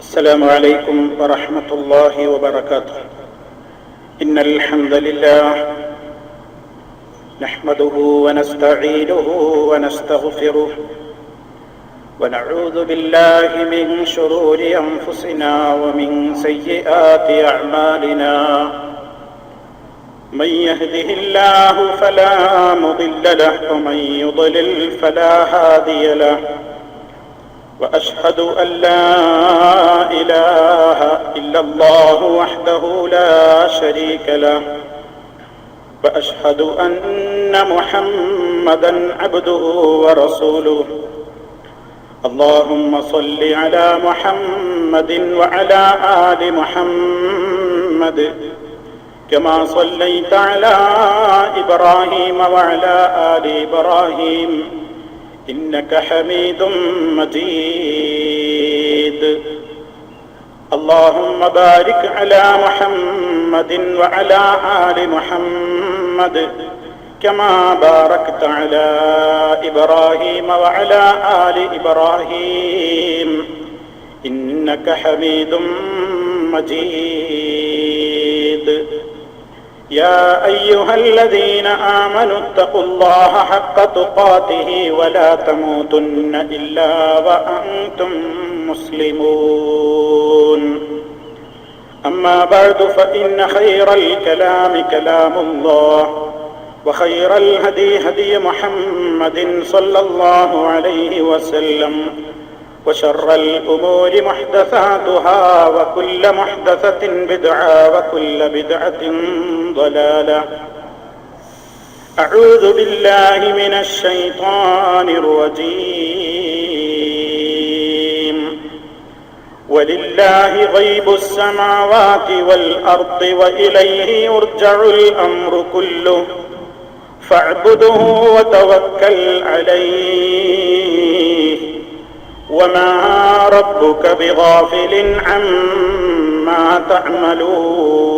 السلام عليكم ورحمة الله وبركاته. إن الحمد لله نحمده ونستعينه ونستغفره ونعوذ بالله من شرور أنفسنا ومن سيئات أعمالنا. من يهده الله فلا مضل له ومن يضلل فلا هادي له. وأشهد أن لا إله إلا الله وحده لا شريك له. وأشهد أن محمدا عبده ورسوله. اللهم صل على محمد وعلى آل محمد كما صليت على إبراهيم وعلى آل إبراهيم إنك حميد مجيد. اللهم بارك على محمد وعلى آل محمد كما باركت على إبراهيم وعلى آل إبراهيم إنك حميد مجيد. يا أيها الذين آمنوا اتقوا الله حق تقاته ولا تموتن إلا وأنتم مسلمون. أما بعد فإن خير الكلام كلام الله وخير الهدي هدي محمد صلى الله عليه وسلم وشر الأمور محدثاتها وكل محدثة بدعة وكل بدعة ضلالة. أعوذ بالله من الشيطان الرجيم. ولله غيب السماوات والأرض وإليه يرجع الأمر كله فاعبده وتوكل عليه وما ربك بغافل عما تعملون.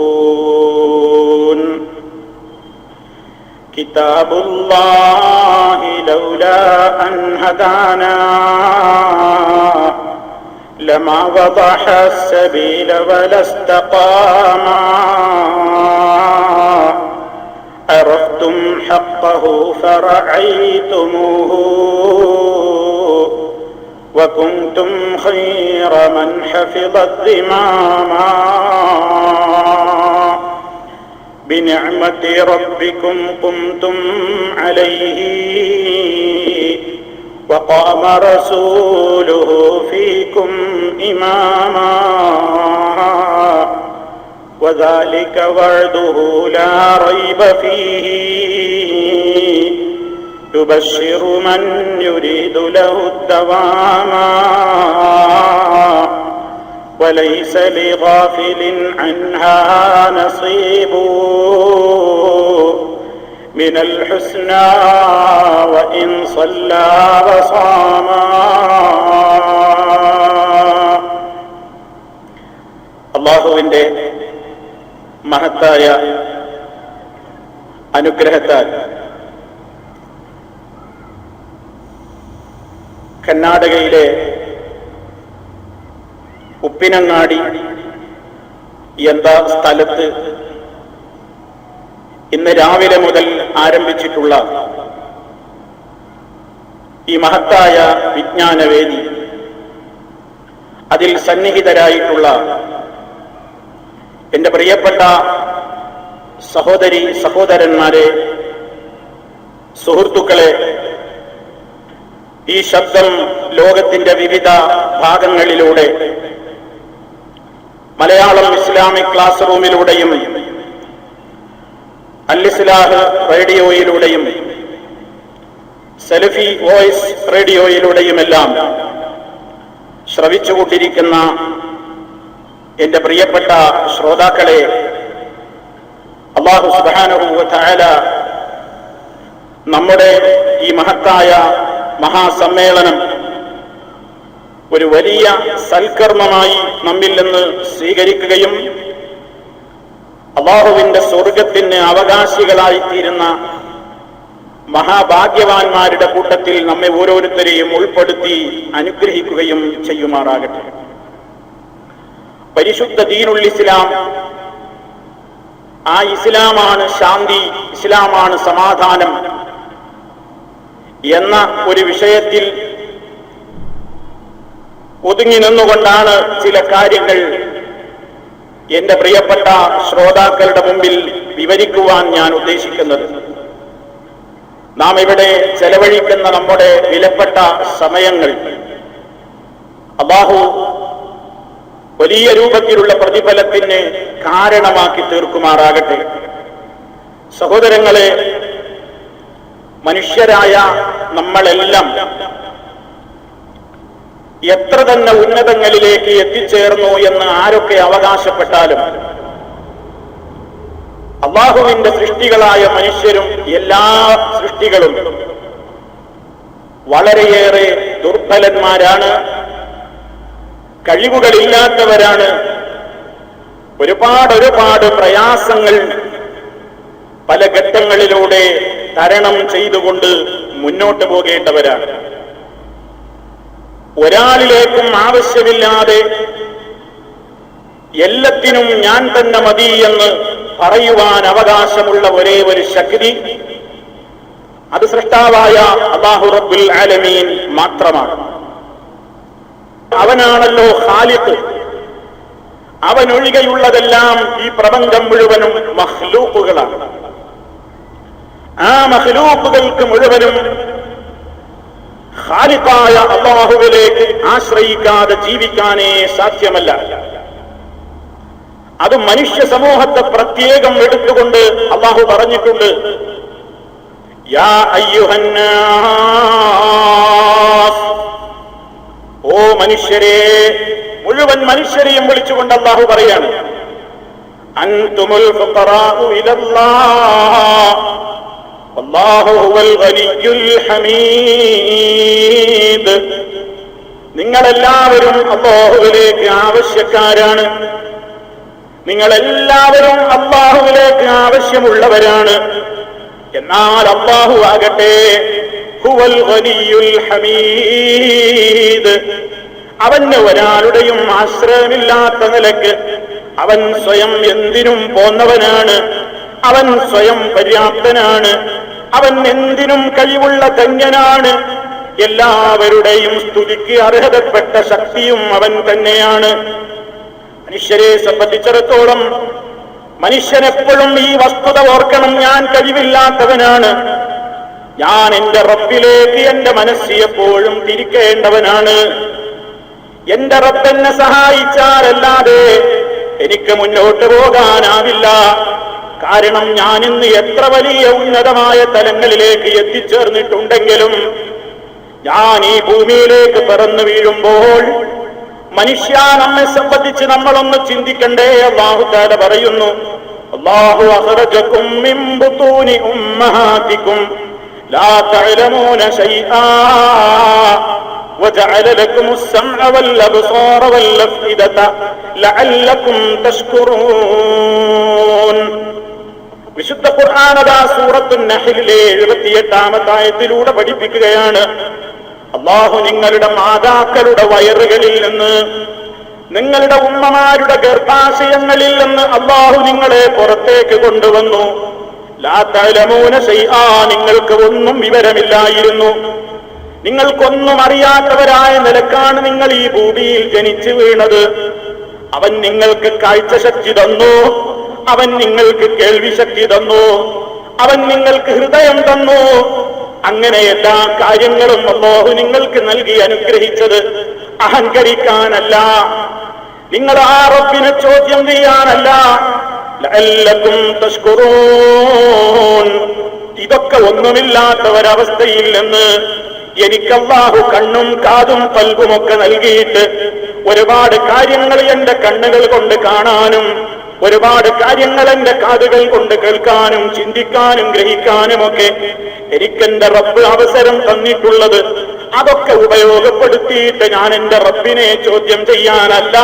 كتاب الله لولا أن هدانا لما وضح السبيل ولا استقاما. عرفتم حقه فرعيتموه وكنتم خير من حفظ الذمام. بنعمة ربكم قمتم عليه وقام رسوله فيكم إماما. وذلك وعده لا ريب فيه يبشر من يريد له الدوام وليس لغافل عنها نصيب من الحسنى وإن صلى وصام. അല്ലാഹുവിന്റെ മഹത്തായ അനുഗ്രഹത്താൽ കർണാടകയിലെ ഉപ്പിനങ്ങാടി എന്ന സ്ഥലത്ത് ഇന്ന് രാവിലെ മുതൽ ആരംഭിച്ചിട്ടുള്ള ഈ മഹത്തായ വിജ്ഞാനവേദി, അതിൽ സന്നിഹിതരായിട്ടുള്ള എന്റെ പ്രിയപ്പെട്ട സഹോദരി സഹോദരന്മാരെ, സുഹൃത്തുക്കളെ, ഈ ശബ്ദം ലോകത്തിന്റെ വിവിധ ഭാഗങ്ങളിലൂടെ മലയാളം ഇസ്ലാമിക് ക്ലാസ് റൂമിലൂടെയും അൽ ഇസ്ലാഹ് റേഡിയോയിലൂടെയും സലഫി വോയിസ് റേഡിയോയിലൂടെയുമെല്ലാം ശ്രവിച്ചുകൊണ്ടിരിക്കുന്ന എന്റെ പ്രിയപ്പെട്ട ശ്രോതാക്കളെ, അല്ലാഹു സുബ്ഹാനഹു വ തആല നമ്മുടെ ഈ മഹത്തായ മഹാസമ്മേളനം ഒരു വലിയ സൽക്കർമ്മമായി നമ്മിൽ നിന്ന് സ്വീകരിക്കുകയും അല്ലാഹുവിന്റെ സ്വർഗത്തിന് അവകാശികളായിത്തീരുന്ന മഹാഭാഗ്യവാന്മാരുടെ കൂട്ടത്തിൽ നമ്മെ ഓരോരുത്തരെയും ഉൾപ്പെടുത്തി അനുഗ്രഹിക്കുകയും ചെയ്യുമാറാകട്ടെ. പരിശുദ്ധ ദീനുൽ ഇസ്ലാം, ആ ഇസ്ലാമാണ് ശാന്തി, ഇസ്ലാമാണ് സമാധാനം എന്ന ഒരു വിഷയത്തിൽ ഒതുങ്ങി നിന്നുകൊണ്ടാണ് ചില കാര്യങ്ങൾ എന്റെ പ്രിയപ്പെട്ട ശ്രോതാക്കളുടെ മുമ്പിൽ വിവരിക്കുവാൻ ഞാൻ ഉദ്ദേശിക്കുന്നത്. നാം ഇവിടെ ചെലവഴിക്കുന്ന നമ്മുടെ വിലപ്പെട്ട സമയങ്ങൾ അല്ലാഹു വലിയ രൂപത്തിലുള്ള പ്രതിഫലത്തിന് കാരണമാക്കി തീർക്കുമാറാകട്ടെ. സഹോദരങ്ങളെ, മനുഷ്യരായ നമ്മളെല്ലാം എത്ര തന്നെ ഉന്നതങ്ങളിലേക്ക് എത്തിച്ചേർന്നു എന്ന് ആരൊക്കെ അവകാശപ്പെട്ടാലും അല്ലാഹുവിന്റെ സൃഷ്ടികളായ മനുഷ്യരും എല്ലാ സൃഷ്ടികളും വളരെയേറെ ദുർബലന്മാരാണ്, കഴിവുകളില്ലാത്തവരാണ്. ഒരുപാട് പ്രയാസങ്ങൾ പല ഘട്ടങ്ങളിലൂടെ തരണം ചെയ്തുകൊണ്ട് മുന്നോട്ട് പോകേണ്ടവരാണ്. ഒരാളിലേക്കും ആവശ്യമില്ലാതെ എല്ലാത്തിനും ഞാൻ തന്നെ മതി എന്ന് പറയുവാൻ അവകാശമുള്ള ഒരേ ഒരു ശക്തി അത് സൃഷ്ടാവായ അല്ലാഹു റബ്ബുൽ ആലമീൻ മാത്രമാണ്. അവനാണല്ലോ ഖാലിഖ്. അവനൊഴികെയുള്ളതെല്ലാം ഈ പ്രപഞ്ചം മുഴുവനും മഖ്ലൂഖുകളാണ്. ആ മഖ്ലൂഖുകൾക്ക് മുഴുവനും ഖാലിഖായ അല്ലാഹുവിലേക്ക് ആശ്രയിക്കാതെ ജീവിക്കാനേ സാധ്യമല്ല. അത് മനുഷ്യ സമൂഹത്തെ പ്രത്യേകം എടുത്തുകൊണ്ട് അല്ലാഹു പറഞ്ഞിട്ടുണ്ട്, യാ അയ്യുഹന്നാസ്, ഓ മനുഷ്യരെ, മുഴുവൻ മനുഷ്യരെയും വിളിച്ചുകൊണ്ട് അല്ലാഹു പറയാണ്, അൻതുമുൽ ഫുഖറാഉ ഇലല്ലാഹ് വല്ലാഹു ഹുവൽ ഗനിയ്യുൽ ഹമീദ്. നിങ്ങളെല്ലാവരും അല്ലാഹുവിലേക്ക് ആവശ്യക്കാരാണ്, നിങ്ങളെല്ലാവരും അല്ലാഹുവിലേക്ക് ആവശ്യമുള്ളവരാണ്. എന്നാൽ അല്ലാഹു ആകട്ടെ ഹുവൽ ഗനിയ്യുൽ ഹമീദ്, അവന് ഒരാളുടെയും ആശ്രയമില്ലാത്ത നിലക്ക് അവൻ സ്വയം എന്തിനും പോന്നവനാണ്, അവൻ സ്വയം പര്യാപ്തനാണ്, അവൻ എന്തിനും കഴിവുള്ള ധന്യനാണ്. എല്ലാവരുടെയും സ്തുതിക്ക് അർഹതപ്പെട്ട ശക്തിയും അവൻ തന്നെയാണ്. മനുഷ്യരെ സംബന്ധിച്ചിടത്തോളം മനുഷ്യനെപ്പോഴും ഈ വസ്തുത ഓർക്കണം, ഞാൻ കഴിവില്ലാത്തവനാണ്, ഞാൻ എന്റെ റബ്ബിലേക്ക് എന്റെ മനസ്സ് എപ്പോഴും തിരിക്കേണ്ടവനാണ്. എന്റെ റബ്ബ് എന്നെ സഹായിച്ചാലല്ലാതെ എനിക്ക് മുന്നോട്ട് പോകാനാവില്ല. കാരണം ഞാൻ ഇന്ന് എത്ര വലിയ ഉന്നതമായ തലങ്ങളിലേക്ക് എത്തിച്ചേർന്നിട്ടുണ്ടെങ്കിലും ഞാൻ ഈ ഭൂമിയിലേക്ക് പിറന്നു വീഴുമ്പോൾ മനുഷ്യ, നമ്മെ സംബന്ധിച്ച് നമ്മളൊന്ന് ചിന്തിക്കണ്ടേ. അല്ലാഹു തആല പറയുന്നു, അല്ലാഹു അഖ്റജകും മിൻ ബുതൂനി ഉമ്മഹാതികും ലാ തഅലമൂന ശൈആ വജഅല ലക്കുമുസ് സമഅ വൽ അബ്സാറ വൽ അഫ്ഇദത ലഅല്ലകും തശ്കുറൂൻ. വിശുദ്ധ ഖുർആൻ സൂറത്തുൻ നഹ്ലിലെ 78-ാമത്തെ ആയത്തിലൂടെ പഠിപ്പിക്കുകയാണ്, അല്ലാഹു നിങ്ങളുടെ മാതാക്കളുടെ വയറുകളിൽ നിന്ന്, നിങ്ങളുടെ ഉമ്മമാരുടെ ഗർഭാശയങ്ങളിൽ നിന്ന് അല്ലാഹു നിങ്ങളെ പുറത്തേക്ക് കൊണ്ടുവന്നു. ലാ തഅലമൂന ശൈആ, നിങ്ങൾക്ക് ഒന്നും വിവരമില്ലായിരുന്നു, നിങ്ങൾക്കൊന്നും അറിയാത്തവരായ നിലക്കാണ് നിങ്ങൾ ഈ ഭൂമിയിൽ ജനിച്ചു വീണത്. അവൻ നിങ്ങൾക്ക് കാഴ്ചശക്തി തന്നു, അവൻ നിങ്ങൾക്ക് കേൾവി ശക്തി തന്നു, അവൻ നിങ്ങൾക്ക് ഹൃദയം തന്നു. അങ്ങനെ എല്ലാ കാര്യങ്ങളും അല്ലാഹു നിങ്ങൾക്ക് നൽകി അനുഗ്രഹിച്ചത് അഹങ്കരിക്കാനല്ല, നിങ്ങൾ ആ റബ്ബിനെ ചോദ്യം ചെയ്യാനല്ല. ലഅല്ലകും തശ്കുറൂൻ. ഇതൊക്കെ ഒന്നുമില്ലാത്ത ഒരവസ്ഥയിൽ നിന്ന് എനിക്ക് അല്ലാഹു കണ്ണും കാതും കൽബുമൊക്കെ നൽകിയിട്ട് ഒരുപാട് കാര്യങ്ങൾ എന്റെ കണ്ണുകൾ കൊണ്ട് കാണാനും ഒരുപാട് കാര്യങ്ങൾ എന്റെ കാതുകൾ കൊണ്ട് കേൾക്കാനും ചിന്തിക്കാനും ഗ്രഹിക്കാനുമൊക്കെ എനിക്കെന്റെ റബ്ബ് അവസരം തന്നിട്ടുള്ളത്, അതൊക്കെ ഉപയോഗപ്പെടുത്തിയിട്ട് ഞാൻ എന്റെ റബ്ബിനെ ചോദ്യം ചെയ്യാനല്ല.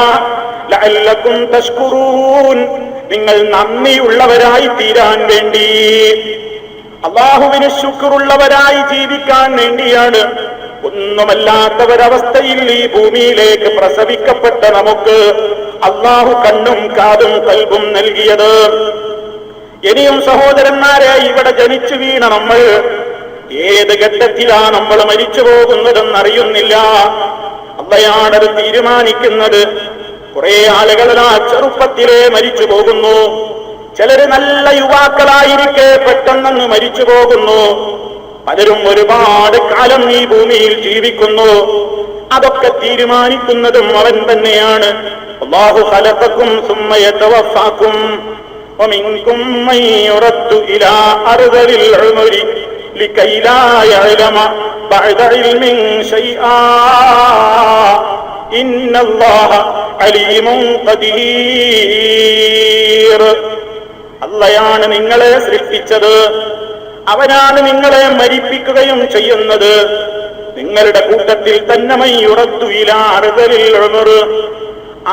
ലഅല്ലകും തശ്കുറൂൻ, നിങ്ങൾ നന്ദിയുള്ളവരായി തീരാൻ വേണ്ടി, അല്ലാഹുവിന് ശുക്റുള്ളവരായി ജീവിക്കാൻ വേണ്ടിയാണ്. ഒന്നുമല്ലാത്തവരവസ്ഥയിൽ ഈ ഭൂമിയിലേക്ക് പ്രസവിക്കപ്പെട്ട നമുക്ക് അള്ളാഹു കണ്ണും കാതും കൽബും നൽകിയത്. ഇനിയും സഹോദരന്മാരെ, ഇവിടെ ജനിച്ചു വീണ നമ്മൾ ഏത് ഘട്ടത്തിലാ നമ്മൾ മരിച്ചു പോകുന്നതെന്നറിയുന്നില്ല. അള്ളയാണത് തീരുമാനിക്കുന്നത്. കുറെ ആളുകളാ ചെറുപ്പത്തിലേ മരിച്ചു പോകുന്നു. ചിലര് നല്ല യുവാക്കളായിരിക്കെ പെട്ടെന്നങ്ങ് മരിച്ചു പോകുന്നു. പലരും ഒരുപാട് കാലം ഈ ഭൂമിയിൽ ജീവിക്കുന്നു. അതൊക്കെ തീരുമാനിക്കുന്നതും അവൻ തന്നെയാണ്. അല്ലാഹു ഖലഖക്കും സുമ്മ യതവഫാക്കും വമിൻകും മൻ യുറദ്ദു ഇലാ അർദലിൽ ഉമരി ലകൈ ലാ യഅലമ ബഅദ ഇൽമിൻ ശൈആ ഇന്നല്ലാഹ അലീമുൻ ഖദീർ. അല്ലാഹയാണ് നിങ്ങളെ സൃഷ്ടിച്ചത്. അവനാണ് നിങ്ങളെ മരിപ്പിക്കുകയും ചെയ്യുന്നത്. നിങ്ങളുടെ കൂട്ടത്തിൽ തന്നെ മൻ യുറദ്ദു ഇലാ അർദലിൽ ഉമർ,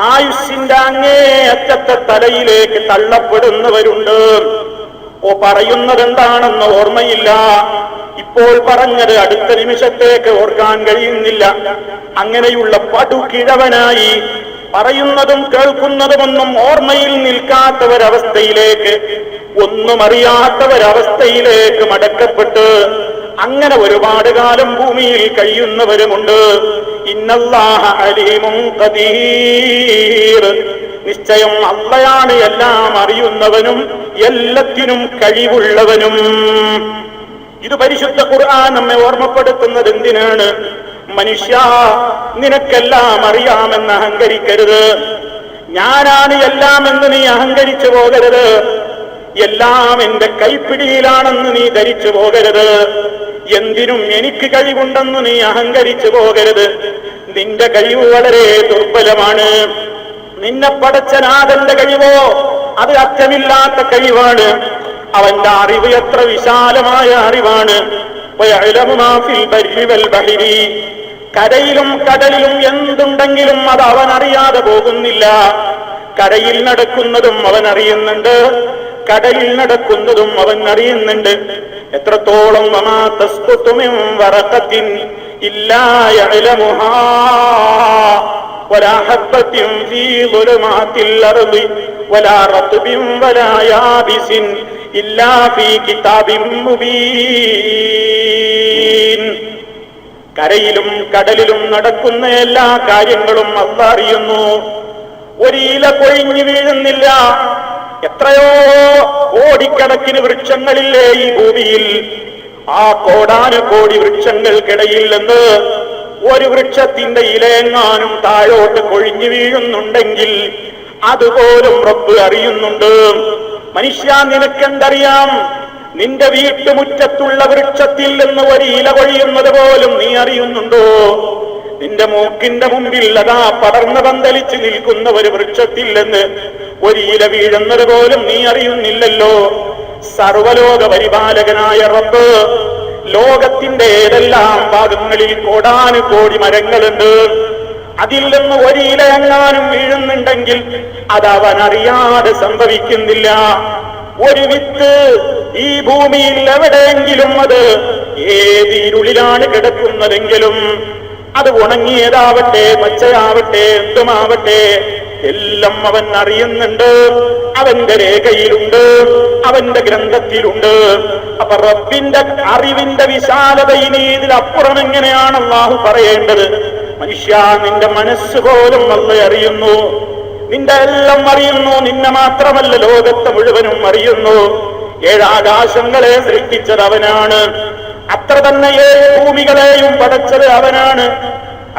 ആയുസ്സിന്റെ അങ്ങേയറ്റത്തെ തലയിലേക്ക് തള്ളപ്പെടുന്നവരുണ്ട്. പറയുന്നത് എന്താണെന്ന് ഓർമ്മയില്ല. ഇപ്പോൾ പറഞ്ഞത് അടുത്ത നിമിഷത്തേക്ക് ഓർക്കാൻ കഴിയുന്നില്ല. അങ്ങനെയുള്ള പടുകിഴവനായി പറയുന്നതും കേൾക്കുന്നതുമൊന്നും ഓർമ്മയിൽ നിൽക്കാത്തവരവസ്ഥയിലേക്ക്, ഒന്നും അറിയാത്തവരവസ്ഥയിലേക്ക് മടക്കപ്പെട്ട് അങ്ങനെ ഒരുപാട് കാലം ഭൂമിയിൽ കഴിയുന്നവരുമുണ്ട്. ഇന്നല്ലാഹ അലീമുൻ ഖദീർ, നിശ്ചയം അല്ലാഹയാണ് എല്ലാം അറിയുന്നവനും എല്ലാത്തിനും കഴിവുള്ളവനും. ഇത് പരിശുദ്ധ ഖുർആൻ നമ്മെ ഓർമ്മപ്പെടുത്തുന്നത് എന്തിനാണ്? മനുഷ്യ, നിനക്കെല്ലാം അറിയാമെന്ന് അഹങ്കരിക്കരുത്. ഞാനാണ് എല്ലാം എന്ന് നീ അഹങ്കരിച്ചു പോകരുത്. എല്ലാം എന്റെ കൈപ്പിടിയിലാണെന്ന് നീ ധരിച്ചു പോകരുത്. എന്തിനും എനിക്ക് കഴിവുണ്ടെന്ന് നീ അഹങ്കരിച്ചു പോകരുത്. നിന്റെ കഴിവ് വളരെ ദുർബലമാണ്. നിന്നെ പടച്ച നാഥന്റെ കഴിവോ അത് അറ്റമില്ലാത്ത കഴിവാണ്. അവന്റെ അറിവ് എത്ര വിശാലമായ അറിവാണ്. കരയിലും കടലിലും എന്തുണ്ടെങ്കിലും അത് അവൻ അറിയാതെ പോകുന്നില്ല. കരയിൽ നടക്കുന്നതും അവൻ അറിയുന്നുണ്ട്, കടലിൽ നടക്കുന്നതും അവൻ അറിയുന്നുണ്ട്. എത്രത്തോളം വമാ തസ്ഖുതു മിൻ വറഖത്തിൻ ഇല്ലാ യഅലമുഹാ വലാ ഹബ്ബത്തിൻ ഫീ ളുലുമാത്തിൽ അർളി വലാ റത്ബിൻ വലാ യാബിസിൻ ഇല്ലാ ഫീ കിതാബിൻ മുബീൻ. കരയിലും കടലിലും നടക്കുന്ന എല്ലാ കാര്യങ്ങളും അല്ലാഹ് അറിയുന്നു. ഒരു ഇല കൊഴിഞ്ഞു വീഴുന്നില്ല. എത്രയോ കോടിക്കണക്കിന് വൃക്ഷങ്ങളില്ലേ ഈ ഭൂമിയിൽ. ആ കോടാനുകോടി വൃക്ഷങ്ങൾക്കിടയിൽ നിന്ന് ഒരു വൃക്ഷത്തിന്റെ ഇലയെങ്ങാനും താഴോട്ട് കൊഴിഞ്ഞു വീഴുന്നുണ്ടെങ്കിൽ അതുപോലും റബ്ബ് അറിയുന്നുണ്ട്. മനുഷ്യ, നിനക്കെന്തറിയാം? നിന്റെ വീട്ടുമുറ്റത്തുള്ള വൃക്ഷത്തിൽ നിന്ന് ഒരു ഇല കൊഴിയുന്നത് പോലും നീ അറിയുന്നുണ്ടോ? നിന്റെ മൂക്കിന്റെ മുമ്പിൽ അതാ പടർന്ന് പന്തലിച്ച് നിൽക്കുന്ന ഒരു വൃക്ഷത്തിൽ നിന്ന് ഒരു ഇല വീഴുന്നത് പോലും നീ അറിയുന്നില്ലല്ലോ. സർവലോക പരിപാലകനായ റബ്ബ് ലോകത്തിന്റെ ഏതെല്ലാം ഭാഗങ്ങളിൽ കോടാനുകോടി മരങ്ങളുണ്ട്. അതിൽ നിന്ന് ഒരു ഇല എങ്ങാനും വീഴുന്നുണ്ടെങ്കിൽ അത് അവൻ അറിയാതെ സംഭവിക്കുന്നില്ല. ഒരു വിത്ത് ഈ ഭൂമിയിൽ എവിടെയെങ്കിലും അത് ഏത് ഇരുളിലാണ് കിടക്കുന്നതെങ്കിലും അത് ഉണങ്ങിയതാവട്ടെ പച്ചയാവട്ടെ എന്തുമാവട്ടെ എല്ലാം അവൻ അറിയുന്നുണ്ട്. അവന്റെ രേഖയിലുണ്ട്, അവന്റെ ഗ്രന്ഥത്തിലുണ്ട്. അപ്പൊ റബ്ബിന്റെ അറിവിന്റെ വിശാലത ഇനി ഇതിലപ്പുറം എങ്ങനെയാണ് അല്ലാഹു പറയേണ്ടത്? മനുഷ്യ, നിന്റെ മനസ്സ് പോലും അല്ലാഹു അറിയുന്നു. നിന്റെ എല്ലാം അറിയുന്നു. നിന്നെ മാത്രമല്ല, ലോകത്തെ മുഴുവനും അറിയുന്നു. ഏഴാകാശങ്ങളെ സൃഷ്ടിച്ചത് അവനാണ്. അത്ര തന്നെ ഏഴ് ഭൂമികളെയും പടച്ചത് അവനാണ്.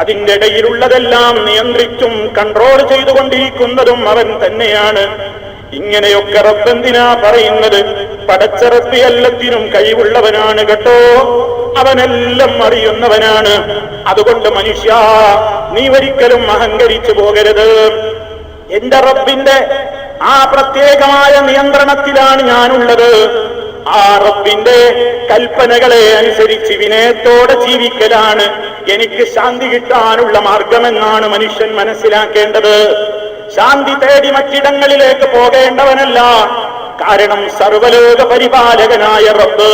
അതിന്റെ ഇടയിലുള്ളതെല്ലാം നിയന്ത്രിച്ചും കൺട്രോൾ ചെയ്തുകൊണ്ടിരിക്കുന്നതും അവൻ തന്നെയാണ്. ഇങ്ങനെയൊക്കെ റബ്ബെന്തിനാ പറയുന്നത്? പടച്ച റബ്ബ് എല്ലാത്തിനും കഴിവുള്ളവനാണ് കേട്ടോ. അവനെല്ലാം അറിയുന്നവനാണ്. അതുകൊണ്ട് മനുഷ്യ, നീ ഒരിക്കലും അഹങ്കരിച്ചു പോകരുത്. എന്റെ റബ്ബിന്റെ ആ പ്രത്യേകമായ നിയന്ത്രണത്തിലാണ് ഞാനുള്ളത്. ആ റബ്ബിന്റെ കൽപ്പനകളെ അനുസരിച്ച് വിനയത്തോടെ ജീവിക്കലാണ് എനിക്ക് ശാന്തി കിട്ടാനുള്ള മാർഗമെന്നാണ് മനുഷ്യൻ മനസ്സിലാക്കേണ്ടത്. ശാന്തി തേടി മറ്റിടങ്ങളിലേക്ക് പോകേണ്ടവനല്ല. കാരണം സർവലോക പരിപാലകനായ റബ്ബ്,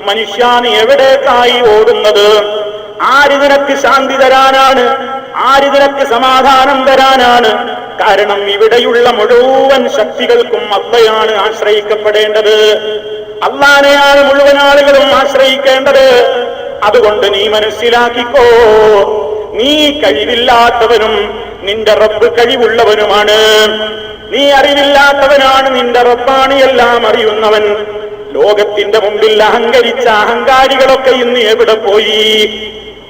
മനുഷ്യ നീ എവിടേക്കായി ഓടുന്നത്? ആര് നിനക്ക് ശാന്തി തരാനാണ്? ആര് നിനക്ക് സമാധാനം തരാനാണ്? കാരണം ഇവിടെയുള്ള മുഴുവൻ ശക്തികൾക്കും അള്ളയാണ് ആശ്രയിക്കപ്പെടേണ്ടത്. അള്ളാനെയാണ് മുഴുവൻ ആളുകളും ആശ്രയിക്കേണ്ടത്. അതുകൊണ്ട് നീ മനസ്സിലാക്കിക്കോ, നീ കഴിവില്ലാത്തവനും നിന്റെ റബ്ബ് കഴിവുള്ളവനുമാണ്. നീ അറിവില്ലാത്തവനാണ്, നിന്റെ റബ്ബാണ് എല്ലാം അറിയുന്നവൻ. ലോകത്തിന്റെ മുമ്പിൽ അഹങ്കരിച്ച അഹങ്കാരികളൊക്കെ ഇന്ന് എവിടെ പോയി?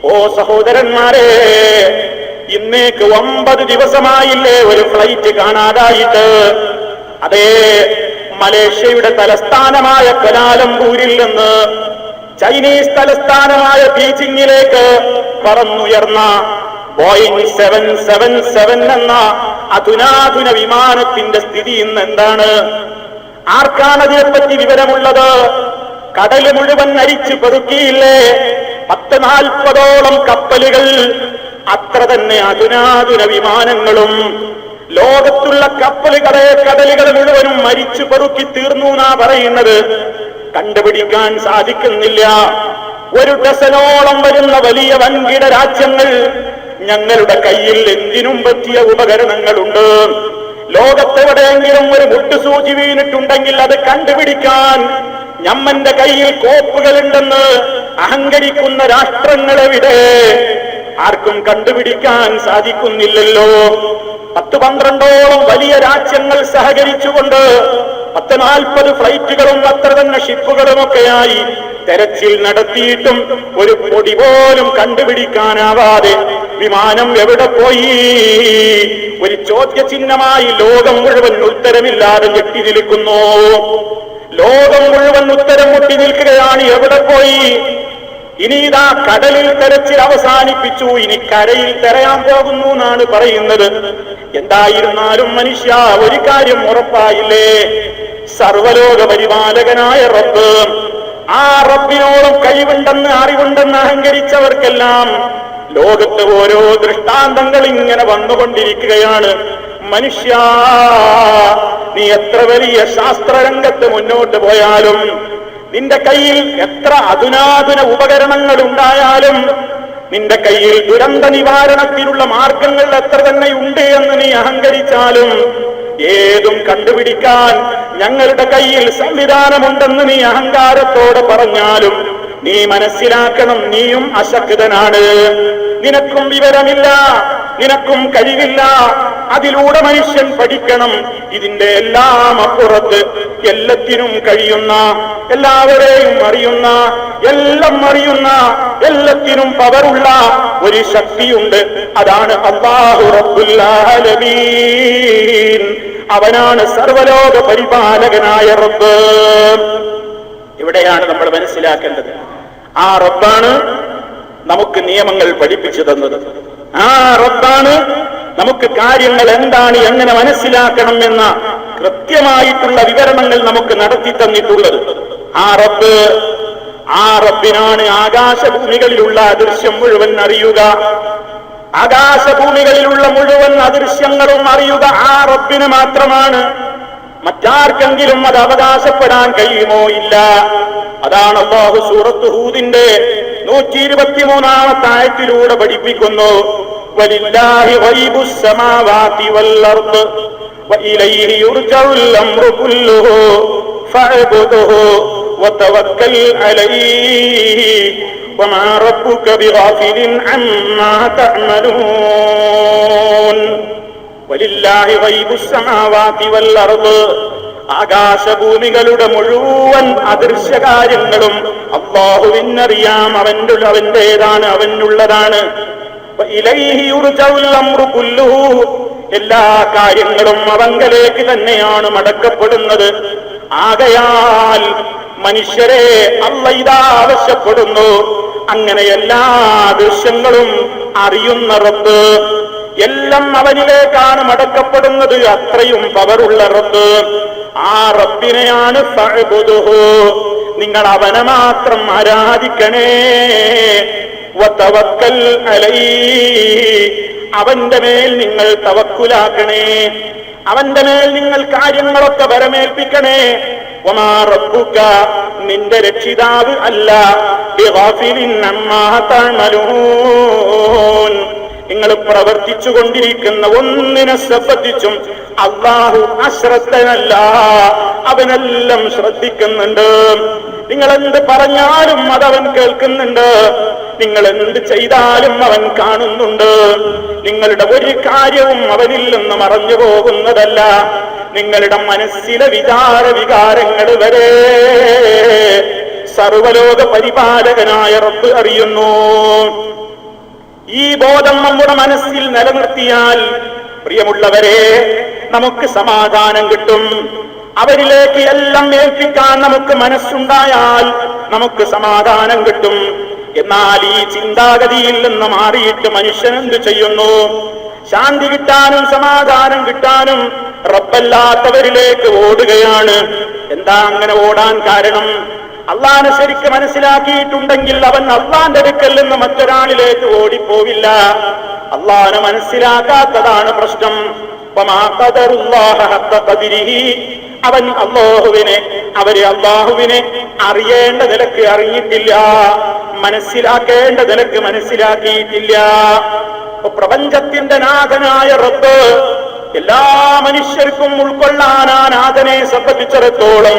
ഓ സഹോദരന്മാരെ, ഇന്നേക്ക് 9 ദിവസമായില്ലേ ഒരു ഫ്ലൈറ്റ് കാണാതായിട്ട്? അതേ, മലേഷ്യയുടെ തലസ്ഥാനമായ കുലാലംപൂരിൽ നിന്ന് ചൈനീസ് തലസ്ഥാനമായ ബീജിംഗിലേക്ക് പറന്നുയർന്ന ബോയിങ് 777 എന്ന അധുനാധുന വിമാനത്തിന്റെ സ്ഥിതി ഇന്ന് എന്താണ്? ആർക്കാണ് അതിനെപ്പറ്റി വിവരമുള്ളത്? കടല് മുഴുവൻ അരിച്ചു പെറുക്കിയില്ലേ 10-40ഓളം കപ്പലുകൾ, അത്ര തന്നെ അധുനാധുന വിമാനങ്ങളും. ലോകത്തുള്ള കടലുകൾ മുഴുവനും മരിച്ചു പെറുക്കി തീർന്നു എന്നാ പറയുന്നത്. കണ്ടുപിടിക്കാൻ സാധിക്കുന്നില്ല. 1 ഡസനോളം വരുന്ന വലിയ വൻകിട രാജ്യങ്ങൾ ഞങ്ങളുടെ കയ്യിൽ എന്തിനും പറ്റിയ ഉപകരണങ്ങളുണ്ട്. ലോകത്തെവിടെയെങ്കിലും ഒരു മുട്ടുസൂചി വീണിട്ടുണ്ടെങ്കിൽ അത് കണ്ടുപിടിക്കാൻ ഞമ്മന്റെ കയ്യിൽ കോപ്പുകളുണ്ടെന്ന് അഹങ്കരിക്കുന്ന രാഷ്ട്രങ്ങളെവിടെ? ആർക്കും കണ്ടുപിടിക്കാൻ സാധിക്കുന്നില്ലല്ലോ. 10-12ഓളം വലിയ രാജ്യങ്ങൾ സഹകരിച്ചുകൊണ്ട് 10-40 ഫ്ലൈറ്റുകളും അത്ര തന്നെ ഷിപ്പുകളുമൊക്കെയായി തെരച്ചിൽ നടത്തിയിട്ടും ഒരു പൊടി പോലും കണ്ടുപിടിക്കാനാവാതെ വിമാനം എവിടെ പോയി? ഒരു ചോദ്യചിഹ്നമായി ലോകം മുഴുവൻ ഉത്തരമില്ലാതെ ഞെട്ടി നിൽക്കുന്നു. ലോകം മുഴുവൻ ഉത്തരം മുട്ടി നിൽക്കുകയാണ്. എവിടെ പോയി? ഇനി ഇതാ കടലിൽ തെരച്ചിൽ അവസാനിപ്പിച്ചു, ഇനി കരയിൽ തെരയാൻ പോകുന്നു എന്നാണ് പറയുന്നത്. എന്തായിരുന്നാലും മനുഷ്യ, ഒരു കാര്യം ഉറപ്പായില്ലേ? സർവലോക പരിപാലകനായ റബ്ബ്, ആ റബ്ബിനോളം കഴിവുണ്ടെന്ന് അറിവുണ്ടെന്ന് അഹങ്കരിച്ചവർക്കെല്ലാം ലോകത്ത് ഓരോ ദൃഷ്ടാന്തങ്ങൾ ഇങ്ങനെ വന്നുകൊണ്ടിരിക്കുകയാണ്. മനുഷ്യ, നീ എത്ര വലിയ ശാസ്ത്രരംഗത്ത് മുന്നോട്ട് പോയാലും, നിന്റെ കയ്യിൽ എത്ര അധുനാധുന ഉപകരണങ്ങൾ ഉണ്ടായാലും, നിന്റെ കയ്യിൽ ദുരന്ത നിവാരണത്തിനുള്ള മാർഗങ്ങൾ എത്ര തന്നെ ഉണ്ട് എന്ന് നീ അഹങ്കരിച്ചാലും, ഏതും കണ്ടുപിടിക്കാൻ ഞങ്ങളുടെ കയ്യിൽ സംവിധാനമുണ്ടെന്ന് നീ അഹങ്കാരത്തോടെ പറഞ്ഞാലും, നീ മനസ്സിലാക്കണം, നീയും അശക്തനാണ്. നിനക്കും വിവരമില്ല, നിനക്കും കഴിവില്ല. അതിലൂടെ മനുഷ്യൻ പഠിക്കണം, ഇതിന്റെ എല്ലാം അപ്പുറത്ത് എല്ലാത്തിനും കഴിയുന്ന, എല്ലാവരെയും അറിയുന്ന, എല്ലാം അറിയുന്ന, എല്ലാത്തിനും പവറുള്ള ഒരു ശക്തിയുണ്ട്. അതാണ് അല്ലാഹു റബ്ബുൽ ആലമീൻ. അവനാണ് സർവലോക പരിപാലകനായ റബ്ബ്. ഇവിടെയാണ് നമ്മൾ മനസ്സിലാക്കേണ്ടത്. ആ റബ്ബാണ് നമുക്ക് നിയമങ്ങൾ പഠിപ്പിച്ചു തന്നത്. ആ റബ്ബാണ് നമുക്ക് കാര്യങ്ങൾ എന്താണ്, എങ്ങനെ മനസ്സിലാക്കണം എന്ന കൃത്യമായിട്ടുള്ള വിവരണങ്ങൾ നമുക്ക് നടത്തി തന്നിട്ടുള്ളത്. ആ റബ്ബിനാണ് ആകാശഭൂമികളിലുള്ള അദൃശ്യം മുഴുവൻ അറിയുക. ആകാശഭൂമികളിലുള്ള മുഴുവൻ അദൃശ്യങ്ങളും അറിയുക ആ റബ്ബിന് മാത്രമാണ്. മറ്റാർക്കെങ്കിലും അത് അവകാശപ്പെടാൻ കഴിയുമോ? ഇല്ല. അതാണ് അല്ലാഹു സൂറത്ത് ഹൂദിന്റെ 123-ാമത്തെ ആയത്തിലൂടെ പഠിപ്പിക്കുന്നു. വലില്ലാഹി ഗൈബുസ് സമാവാതി വൽ അർദ് വഇലൈഹി യുർജഉൽ അംറു കുല്ലുഹു ഫഅബ്ദുഹു വതവക്കൽ അലൈഹി വമാ റബ്ബുക ബിഗാഫിലിൻ അമ്മാ തഅമലൂൻ. വലില്ലാഹി ഗൈബുസ് സമാവാതി വൽ അർദ്, ആകാശഭൂമികളുടെ മുഴുവൻ അദൃശ്യകാര്യങ്ങളും അല്ലാഹുവിനറിയാം. അവന്റേതാണ്, അവനുള്ളതാണ്. ഇലൈഹി യുർജഉൽ അംറു കുല്ലുഹു, എല്ലാ കാര്യങ്ങളും അവങ്കലേക്ക് തന്നെയാണ് മടക്കപ്പെടുന്നത്. ആകയാൽ മനുഷ്യരെ അല്ലാഹു ഇതാ ആവശ്യപ്പെടുന്നു, അങ്ങനെ എല്ലാ ദൃശ്യങ്ങളും അറിയുന്ന റബ്ബ്, എല്ലാം അവനിലേക്കാണ് മടക്കപ്പെടുന്നത്. അത്രയും പവറുള്ള റബ്ബ്, ആ റബ്ബിനെയാണ് ഫഅബ്ദുഹു, നിങ്ങൾ അവനെ മാത്രം ആരാധിക്കണേ. വതവക്കൽ അലൈഹി, അവന്റെ മേൽ നിങ്ങൾ തവക്കുലാക്കണേ. അവന്റെ മേൽ നിങ്ങൾ കാര്യങ്ങളൊക്കെ വരമേൽപ്പിക്കണേ. വമാ റബ്ബുക, നിന്റെ രക്ഷിതാവ് അല്ല, ബിഗാഫിലിൻ അമ്മാ തഅമലൂൻ, നിങ്ങൾ പ്രവർത്തിച്ചു കൊണ്ടിരിക്കുന്ന ഒന്നിനെ സംബന്ധിച്ചും അല്ലാഹു അശ്രദ്ധനല്ല, അവനെല്ലാം ശ്രദ്ധിക്കുന്നുണ്ട്. നിങ്ങൾ എന്ത് പറഞ്ഞാലും അതവൻ കേൾക്കുന്നുണ്ട്, നിങ്ങൾ എന്ത് ചെയ്താലും അവൻ കാണുന്നുണ്ട്. നിങ്ങളുടെ ഒരു കാര്യവും അവനിൽ നിന്ന് മറഞ്ഞു പോകുന്നതല്ല. നിങ്ങളുടെ മനസ്സിലെ വികാരങ്ങൾ വരെ സർവലോക പരിപാലകനായ റബ്ബ് അറിയുന്നു. ഈ ബോധം നമ്മുടെ മനസ്സിൽ നിലനിർത്തിയാൽ പ്രിയമുള്ളവരെ നമുക്ക് സമാധാനം കിട്ടും. അവരിലേക്ക് എല്ലാം ഏൽപ്പിക്കാൻ നമുക്ക് മനസ്സുണ്ടായാൽ നമുക്ക് സമാധാനം കിട്ടും. എന്നാൽ ഈ ചിന്താഗതിയിൽ നിന്ന് മാറിയിട്ട് മനുഷ്യൻ എന്ത് ചെയ്യുന്നു? ശാന്തി കിട്ടാനും സമാധാനം കിട്ടാനും റബ്ബല്ലാത്തവരിലേക്ക് ഓടുകയാണ്. എന്താ അങ്ങനെ ഓടാൻ കാരണം? അള്ളാനെ ശരിക്ക് മനസ്സിലാക്കിയിട്ടുണ്ടെങ്കിൽ അവൻ അള്ളാന്റെ അടുക്കൽ നിന്ന് മറ്റൊരാളിലേക്ക് ഓടിപ്പോവില്ല. അള്ളാനെ മനസ്സിലാക്കാത്തതാണ് പ്രശ്നം. അവൻ അള്ളാഹുവിനെ അറിയേണ്ട നിലക്ക് അറിഞ്ഞിട്ടില്ല, മനസ്സിലാക്കേണ്ട നിലക്ക് മനസ്സിലാക്കിയിട്ടില്ല. പ്രപഞ്ചത്തിന്റെ നാഥനായ റബ്ബ് എല്ലാ മനുഷ്യർക്കും ഉൾക്കൊള്ളാൻ ആ നാഥനെ സംബന്ധിച്ചിടത്തോളം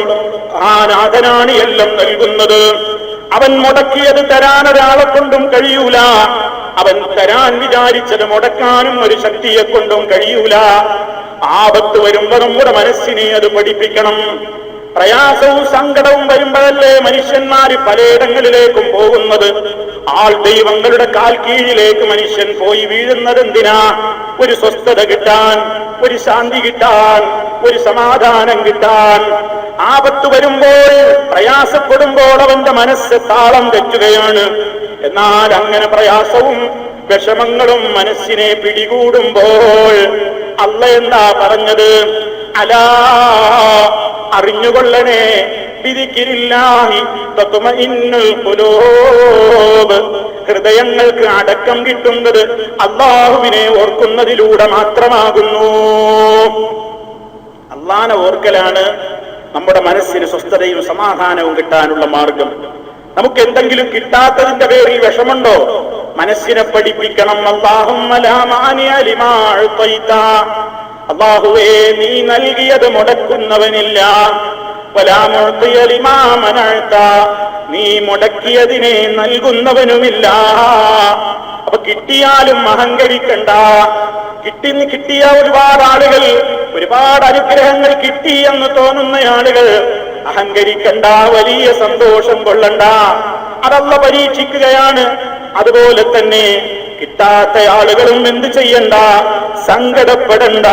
ആ നാഥനാണ് എല്ലാം നൽകുന്നത്. അവൻ മുടക്കിയത് തരാൻ ഒരാളെ കൊണ്ടും കഴിയൂല. അവൻ തരാൻ വിചാരിച്ചത് മുടക്കാനും ഒരു ശക്തിയെ കൊണ്ടും കഴിയൂല. ആപത്ത് വരുമ്പോ നമ്മുടെ മനസ്സിനെ അത് പഠിപ്പിക്കണം. പ്രയാസവും സങ്കടവും വരുമ്പോഴല്ലേ മനുഷ്യന്മാര് പലയിടങ്ങളിലേക്കും പോകുന്നത്. ആൾ ദൈവങ്ങളുടെ കാൽ കീഴിലേക്ക് മനുഷ്യൻ പോയി വീഴുന്നത് എന്തിനാ? ഒരു സ്വസ്ഥത കിട്ടാൻ, ഒരു ശാന്തി കിട്ടാൻ, ഒരു സമാധാനം കിട്ടാൻ. ആപത്ത് വരുമ്പോൾ, പ്രയാസപ്പെടുമ്പോൾ അവന്റെ മനസ്സ് താളം തെറ്റുകയാണ്. എന്നാൽ അങ്ങനെ പ്രയാസവും വിഷമങ്ങളും മനസ്സിനെ പിടികൂടുമ്പോൾ അല്ല എന്താ പറഞ്ഞത്? അലാ, അറിഞ്ഞുകൊള്ളണേ, ബിദിക്രില്ലാഹി തത്മഇന്നുൽ ഖുലൂബ്, ഹൃദയങ്ങൾക്ക് അടക്കം കിട്ടുന്നത് അല്ലാഹുവിനെ ഓർക്കുന്നതിലൂടെ മാത്രമാകുന്നു. അല്ലാഹനെ ഓർക്കലാണ് നമ്മുടെ മനസ്സിന് സ്വസ്ഥതയും സമാധാനവും കിട്ടാനുള്ള മാർഗം. നമുക്ക് എന്തെങ്കിലും കിട്ടാത്തതിന്റെ പേരിൽ വിഷമുണ്ടോ? മനസ്സിനെ പഠിപ്പിക്കണം. അല്ലാഹുമ്മ ലാ മാനിഅ ലിമാ അഅ്തൈത, അല്ലാഹുവേ നീ നൽകിയത് മുടക്കുന്നവനില്ല. വലാ മുഅ്തിയ ലിമാ മനഅത, നീ മുടക്കിയതിനെ നൽകുന്നവനുമില്ല. അപ്പൊ കിട്ടിയാലും അഹങ്കരിക്കണ്ട. കിട്ടിയ ഒരുപാട് ആളുകൾ, ഒരുപാട് അനുഗ്രഹങ്ങൾ കിട്ടി എന്ന് തോന്നുന്ന ആളുകൾ അഹങ്കരിക്കണ്ട, വലിയ സന്തോഷം കൊള്ളണ്ട. അതല്ല പരീക്ഷിക്കുകയാണ്. അതുപോലെ തന്നെ കിട്ടാത്ത ആളുകളും എന്ത് ചെയ്യണ്ട? സങ്കടപ്പെടണ്ട.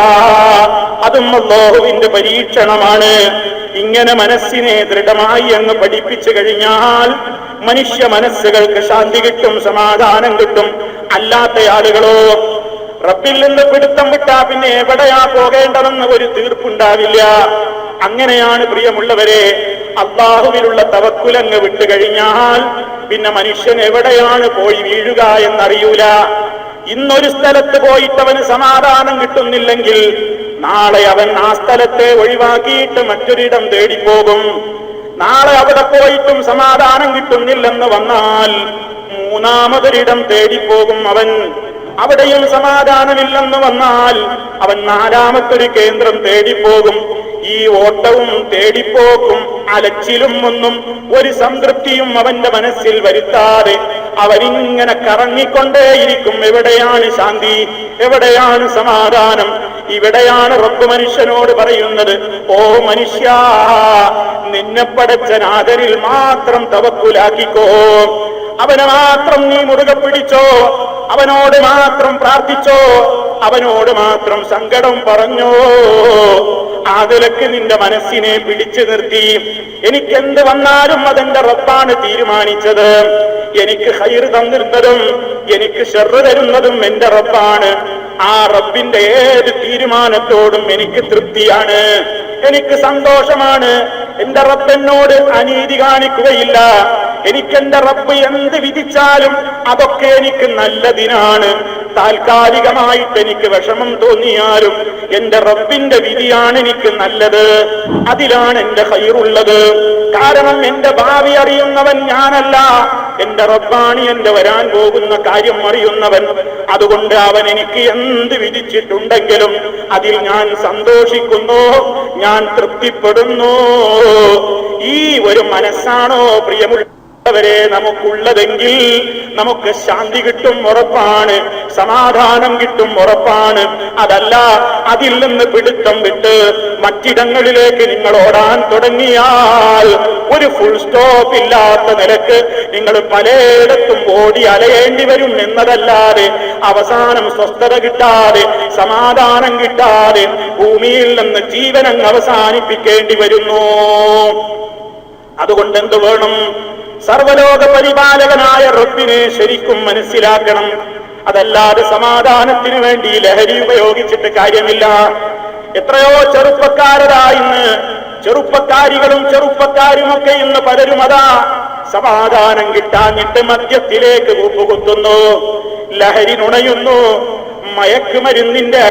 അതും അല്ലാഹുവിന്റെ പരീക്ഷണമാണ്. ഇങ്ങനെ മനസ്സിനെ ദൃഢമായി അങ്ങ് പഠിപ്പിച്ചു കഴിഞ്ഞാൽ മനുഷ്യ മനസ്സുകൾക്ക് ശാന്തി കിട്ടും, സമാധാനം കിട്ടും. അല്ലാത്ത ആളുകളോ റബ്ബിൽ നിന്ന് പിടുത്തം വിട്ടാ പിന്നെ എവിടെയാ പോകേണ്ടതെന്ന് ഒരു തീർപ്പുണ്ടാവില്ല. അങ്ങനെയാണ് പ്രിയമുള്ളവരെ, അല്ലാഹുവിലുള്ള തവക്കുലങ്ങ് വിട്ടുകഴിഞ്ഞാൽ പിന്നെ മനുഷ്യൻ എവിടെയാണ് പോയി വീഴുക എന്നറിയൂല. ഇന്നൊരു സ്ഥലത്ത് പോയിട്ട് അവന് സമാധാനം കിട്ടുന്നില്ലെങ്കിൽ നാളെ അവൻ ആ സ്ഥലത്തെ ഒഴിവാക്കിയിട്ട് മറ്റൊരിടം തേടിപ്പോകും. നാളെ അവിടെ പോയിട്ടും സമാധാനം കിട്ടുന്നില്ലെന്ന് വന്നാൽ മൂന്നാമതൊരിടം തേടിപ്പോകും അവൻ. അവിടെയും സമാധാനമില്ലെന്ന് വന്നാൽ അവൻ നാലാമത്തൊരു കേന്ദ്രം തേടിപ്പോകും. ഈ ഓട്ടവും തേടിപ്പോക്കും അലച്ചിലും ഒന്നും ഒരു സംതൃപ്തിയും അവന്റെ മനസ്സിൽ വരുത്താതെ അവനിങ്ങനെ കറങ്ങിക്കൊണ്ടേയിരിക്കും. എവിടെയാണ് ശാന്തി? എവിടെയാണ് സമാധാനം? ഇവിടെയാണ് റബ്ബ് മനുഷ്യനോട് പറയുന്നത്, ഓ മനുഷ്യ, നിന്നെ പടച്ച നാഥനിൽ മാത്രം തവക്കുലാക്കിക്കോ. അവനെ മാത്രം നീ മുറുകെ പിടിച്ചോ, അവനോട് മാത്രം പ്രാർത്ഥിച്ചോ, അവനോട് മാത്രം സങ്കടം പറഞ്ഞോ. ആ നിലക്ക് നിന്റെ മനസ്സിനെ പിടിച്ചു നിർത്തി. എനിക്കെന്ത് വന്നാലും അതെന്റെ റബ്ബാണ് തീരുമാനിച്ചത്. എനിക്ക് ഖൈർ തന്നിരുന്നതും എനിക്ക് ശർറ് തരുന്നതും എന്റെ റബ്ബാണ്. ആ റബ്ബിന്റെ ഏത് തീരുമാനത്തോടും എനിക്ക് തൃപ്തിയാണ്, എനിക്ക് സന്തോഷമാണ്. എന്റെ റബ്ബ് എന്നോട് അനീതി കാണിക്കുകയില്ല. എനിക്കെന്റെ റബ്ബ് എന്ത് വിധിച്ചാലും അതൊക്കെ എനിക്ക് നല്ലതിനാണ്. താൽക്കാലികമായിട്ട് എനിക്ക് വിഷമം തോന്നിയാലും എന്റെ റബ്ബിന്റെ വിധിയാണ് എനിക്ക് നല്ലത്, അതിലാണ് എന്റെ ഖൈറുള്ളത്. കാരണം എന്റെ ഭാവി അറിയുന്നവൻ ഞാനല്ല, എന്റെ റബ്ബാണ് എന്റെ വരാൻ പോകുന്ന കാര്യം അറിയുന്നവൻ. അതുകൊണ്ട് അവൻ എനിക്ക് എന്ത് വിധിച്ചിട്ടുണ്ടെങ്കിലും അതിൽ ഞാൻ സന്തോഷിക്കുന്നു, ഞാൻ തൃപ്തിപ്പെടുന്നു. ഈ ഒരു മനസ്സാണോ പ്രിയമുള്ളവരെ നമുക്കുള്ളതെങ്കിൽ നമുക്ക് ശാന്തി കിട്ടും ഉറപ്പാണ്, സമാധാനം കിട്ടും ഉറപ്പാണ്. അതല്ല, അതിൽ നിന്ന് പിടുത്തം വിട്ട് മറ്റിടങ്ങളിലേക്ക് നിങ്ങൾ ഓടാൻ തുടങ്ങിയാൽ ഒരു ഫുൾ സ്റ്റോപ്പ് ഇല്ലാത്ത നിലക്ക് നിങ്ങൾ പലയിടത്തും ഓടി അലയേണ്ടി വരും എന്നതല്ലാതെ അവസാനം സ്വസ്ഥത കിട്ടാതെ സമാധാനം കിട്ടാതെ ഭൂമിയിൽ നിന്ന് ജീവനങ്ങ് അവസാനിപ്പിക്കേണ്ടി വരുന്നു. അതുകൊണ്ട് എന്ത് വേണം? സർവലോക പരിപാലകനായ റബ്ബിനെ ശരിക്കും മനസ്സിലാക്കണം. അതല്ലാതെ സമാധാനത്തിന് വേണ്ടി ലഹരി ഉപയോഗിച്ചിട്ട് കാര്യമില്ല. എത്രയോ ചെറുപ്പക്കാരതാ ഇന്ന്, ചെറുപ്പക്കാരികളും ചെറുപ്പക്കാരുമൊക്കെ ഇന്ന് പലരും അതാ സമാധാനം കിട്ടാഞ്ഞിട്ട് മദ്യത്തിലേക്ക് കൂപ്പുകുത്തുന്നു, ലഹരി നുണയുന്നു, മയക്കുമരുന്നിന്റെ